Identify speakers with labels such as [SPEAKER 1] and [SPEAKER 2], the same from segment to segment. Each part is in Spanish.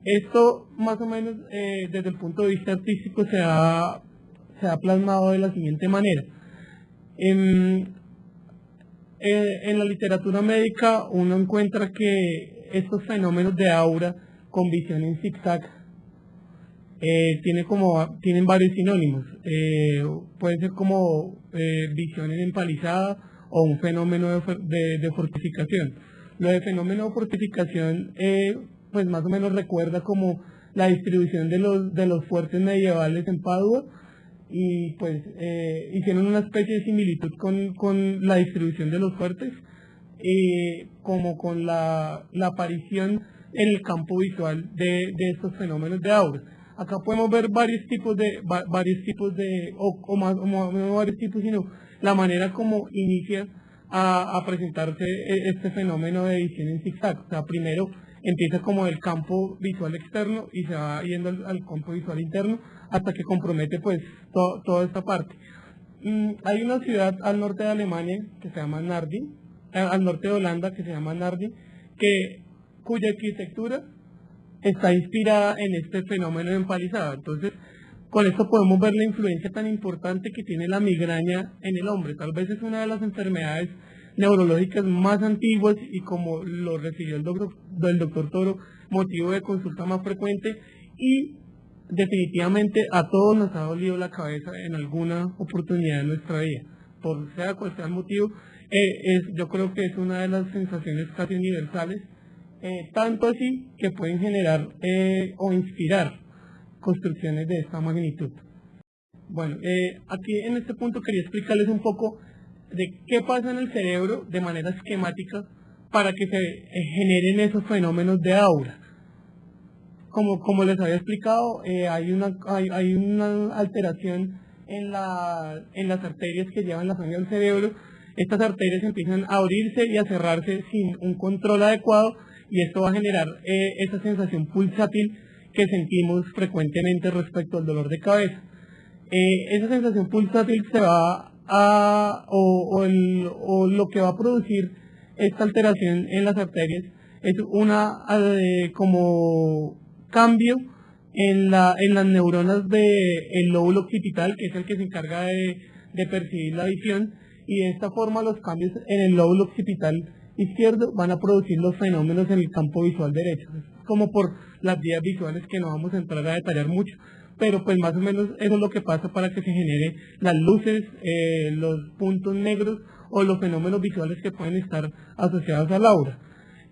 [SPEAKER 1] Esto más o menos desde el punto de vista artístico se ha plasmado de la siguiente manera. En la literatura médica uno encuentra que estos fenómenos de aura con visión en zigzag tienen varios sinónimos. Puede ser como visión en empalizada o un fenómeno de fortificación. Lo de fenómeno de fortificación pues más o menos recuerda como la distribución de los fuertes medievales en Padua, y pues hicieron una especie de similitud con la distribución de los fuertes, como con la aparición en el campo visual de estos fenómenos de aura. Acá podemos ver varios tipos no varios tipos, sino la manera como inicia a presentarse este fenómeno de visión en zigzag. O sea, primero empieza como el campo visual externo y se va yendo al campo visual interno hasta que compromete pues toda esta parte. Hay una ciudad al norte de Alemania que se llama Naarden, al norte de Holanda que se llama Naarden, cuya arquitectura está inspirada en este fenómeno de empalizada. Entonces, con esto podemos ver la influencia tan importante que tiene la migraña en el hombre. Tal vez es una de las enfermedades neurológicas más antiguas y, como lo refirió el doctor Toro, motivo de consulta más frecuente, y definitivamente a todos nos ha dolido la cabeza en alguna oportunidad de nuestra vida, por sea cual sea el motivo. Yo creo que es una de las sensaciones casi universales, tanto así que pueden generar o inspirar construcciones de esta magnitud. Bueno, aquí en este punto quería explicarles un poco de qué pasa en el cerebro de manera esquemática para que se generen esos fenómenos de aura. Como les había explicado, hay una alteración en las arterias que llevan la sangre al cerebro. Estas arterias empiezan a abrirse y a cerrarse sin un control adecuado, y esto va a generar esa sensación pulsátil que sentimos frecuentemente respecto al dolor de cabeza. Esa sensación pulsátil se va o lo que va a producir esta alteración en las arterias es como cambio en las neuronas del lóbulo occipital, que es el que se encarga de percibir la visión, y de esta forma los cambios en el lóbulo occipital izquierdo van a producir los fenómenos en el campo visual derecho. Es como por las vías visuales que no vamos a entrar a detallar mucho, pero pues más o menos eso es lo que pasa para que se genere las luces, los puntos negros o los fenómenos visuales que pueden estar asociados al aura.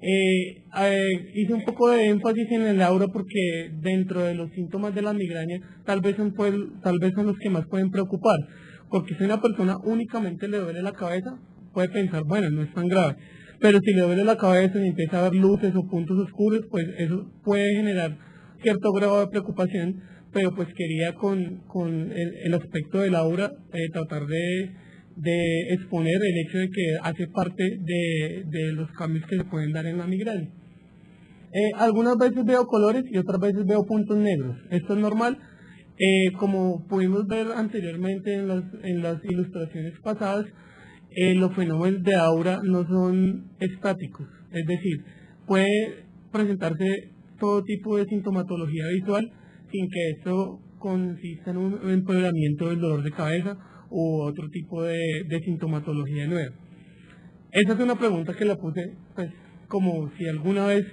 [SPEAKER 1] Hice un poco de énfasis en el aura porque dentro de los síntomas de la migraña tal vez son los que más pueden preocupar, porque si una persona únicamente le duele la cabeza, puede pensar, bueno, no es tan grave, pero si le duele la cabeza y empieza a ver luces o puntos oscuros, pues eso puede generar cierto grado de preocupación. Pero pues quería con el aspecto del aura tratar de exponer el hecho de que hace parte de los cambios que se pueden dar en la migraña. Algunas veces veo colores y otras veces veo puntos negros. Esto es normal. Como pudimos ver anteriormente en las ilustraciones pasadas, los fenómenos de aura no son estáticos, es decir, puede presentarse todo tipo de sintomatología visual sin que esto consista en un empeoramiento del dolor de cabeza u otro tipo de sintomatología nueva. Esa es una pregunta que la puse, pues, como si alguna vez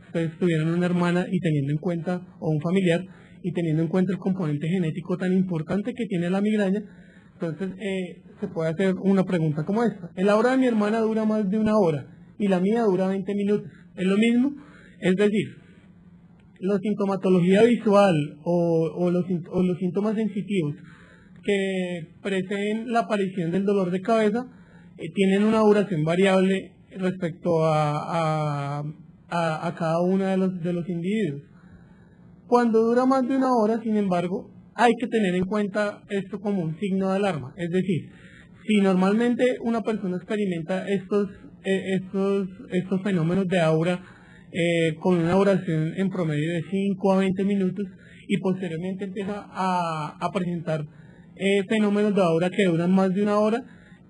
[SPEAKER 1] ustedes tuvieran una hermana y teniendo en cuenta, o un familiar, y teniendo en cuenta el componente genético tan importante que tiene la migraña. Entonces se puede hacer una pregunta como esta: la hora de mi hermana dura más de 1 hora y la mía dura 20 minutos. ¿Es lo mismo? Es decir, la sintomatología visual o los síntomas sensitivos que preceden la aparición del dolor de cabeza tienen una duración variable respecto a cada uno de los individuos. Cuando dura más de 1 hora, sin embargo, hay que tener en cuenta esto como un signo de alarma. Es decir, si normalmente una persona experimenta estos fenómenos de aura con una duración en promedio de 5 a 20 minutos y posteriormente empieza a presentar fenómenos de aura que duran más de 1 hora,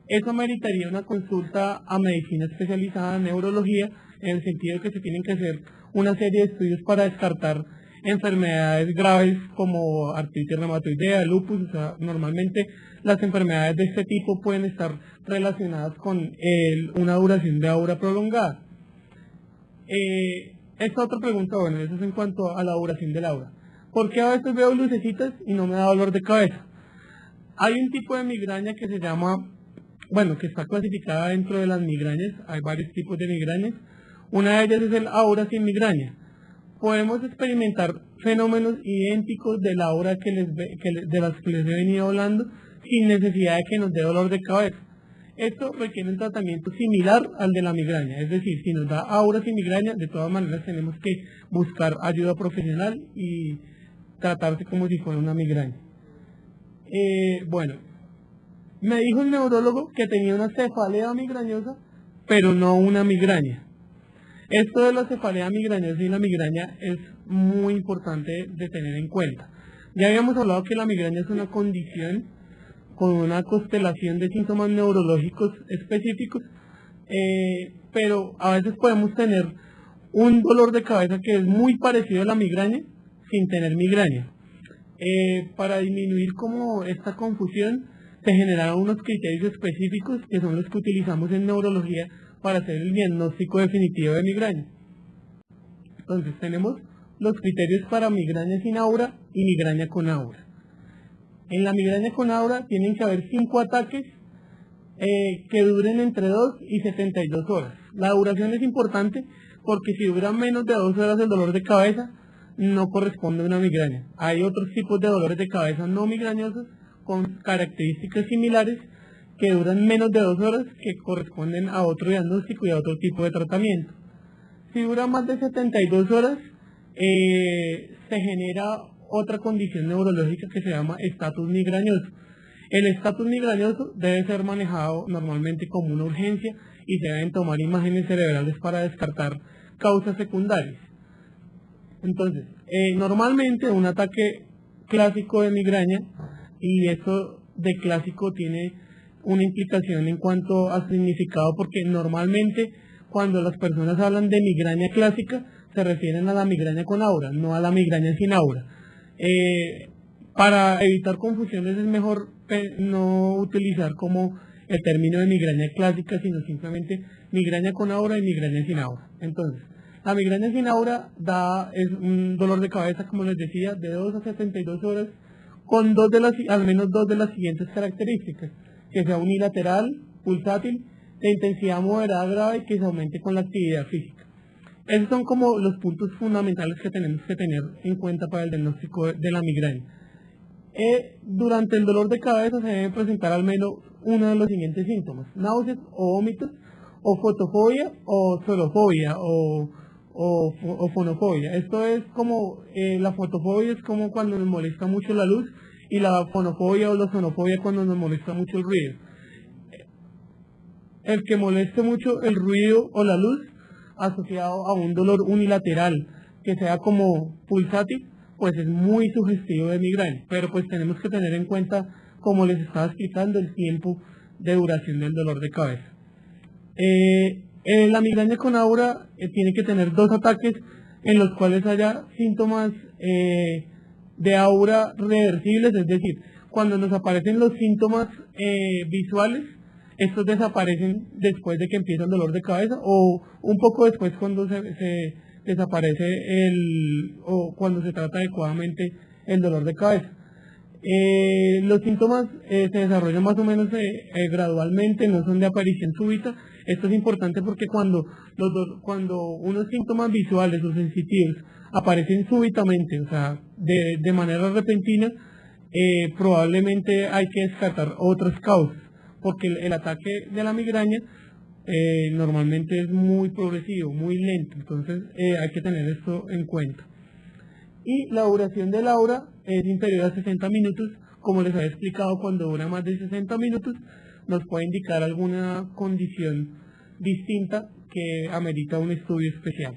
[SPEAKER 1] eso meritaría una consulta a medicina especializada en neurología, en el sentido que se tienen que hacer una serie de estudios para descartar enfermedades graves como artritis reumatoidea, lupus. O sea, normalmente las enfermedades de este tipo pueden estar relacionadas con una duración de aura prolongada. Esta otra pregunta, bueno, eso es en cuanto a la duración del aura. ¿Por qué a veces veo lucecitas y no me da dolor de cabeza? Hay un tipo de migraña que se llama, bueno, que está clasificada dentro de las migrañas. Hay varios tipos de migrañas. Una de ellas es el aura sin migraña. Podemos experimentar fenómenos idénticos de la aura de las que les he venido hablando sin necesidad de que nos dé dolor de cabeza. Esto requiere un tratamiento similar al de la migraña, es decir, si nos da aura sin migraña, de todas maneras tenemos que buscar ayuda profesional y tratarse como si fuera una migraña. Bueno, me dijo el neurólogo que tenía una cefalea migrañosa, pero no una migraña. Esto de la cefalea migrañosa y la migraña es muy importante de tener en cuenta. Ya habíamos hablado que la migraña es una condición con una constelación de síntomas neurológicos específicos, pero a veces podemos tener un dolor de cabeza que es muy parecido a la migraña sin tener migraña. Para disminuir como esta confusión se generaron unos criterios específicos que son los que utilizamos en neurología para hacer el diagnóstico definitivo de migraña. Entonces tenemos los criterios para migraña sin aura y migraña con aura. En la migraña con aura tienen que haber 5 ataques que duren entre 2 y 72 horas. La duración es importante porque si dura menos de 2 horas el dolor de cabeza no corresponde a una migraña. Hay otros tipos de dolores de cabeza no migrañosos con características similares que duran menos de 2 horas que corresponden a otro diagnóstico y a otro tipo de tratamiento. Si dura más de 72 horas se genera otra condición neurológica que se llama estatus migrañoso. El estatus migrañoso debe ser manejado normalmente como una urgencia y se deben tomar imágenes cerebrales para descartar causas secundarias. Entonces, normalmente un ataque clásico de migraña, y esto de clásico tiene una implicación en cuanto a significado, porque normalmente cuando las personas hablan de migraña clásica se refieren a la migraña con aura, no a la migraña sin aura. Para evitar confusiones es mejor no utilizar como el término de migraña clásica, sino simplemente migraña con aura y migraña sin aura. Entonces, la migraña sin aura es un dolor de cabeza, como les decía, de 2 a 72 horas, con al menos dos de las siguientes características: que sea unilateral, pulsátil, de intensidad moderada grave y que se aumente con la actividad física. Esos son como los puntos fundamentales que tenemos que tener en cuenta para el diagnóstico de la migraña. Durante el dolor de cabeza se debe presentar al menos uno de los siguientes síntomas: náuseas o vómitos, o fotofobia o solofobia o fonofobia. Esto es como, la fotofobia es como cuando nos molesta mucho la luz, y la fonofobia o la sonofobia cuando nos molesta mucho el ruido. El que moleste mucho el ruido o la luz asociado a un dolor unilateral que sea como pulsátil, pues es muy sugestivo de migraña, pero pues tenemos que tener en cuenta, como les estaba explicando, el tiempo de duración del dolor de cabeza. La migraña con aura tiene que tener 2 ataques en los cuales haya síntomas de aura reversibles, es decir, cuando nos aparecen los síntomas visuales, estos desaparecen después de que empieza el dolor de cabeza, o un poco después cuando se desaparece o cuando se trata adecuadamente el dolor de cabeza. Los síntomas se desarrollan más o menos gradualmente, no son de aparición súbita. Esto es importante porque cuando unos síntomas visuales o sensitivos aparecen súbitamente, o sea, de manera repentina, probablemente hay que descartar otras causas, porque el ataque de la migraña normalmente es muy progresivo, muy lento, entonces hay que tener esto en cuenta. Y la duración del aura es inferior a 60 minutos, como les había explicado. Cuando dura más de 60 minutos nos puede indicar alguna condición distinta que amerita un estudio especial.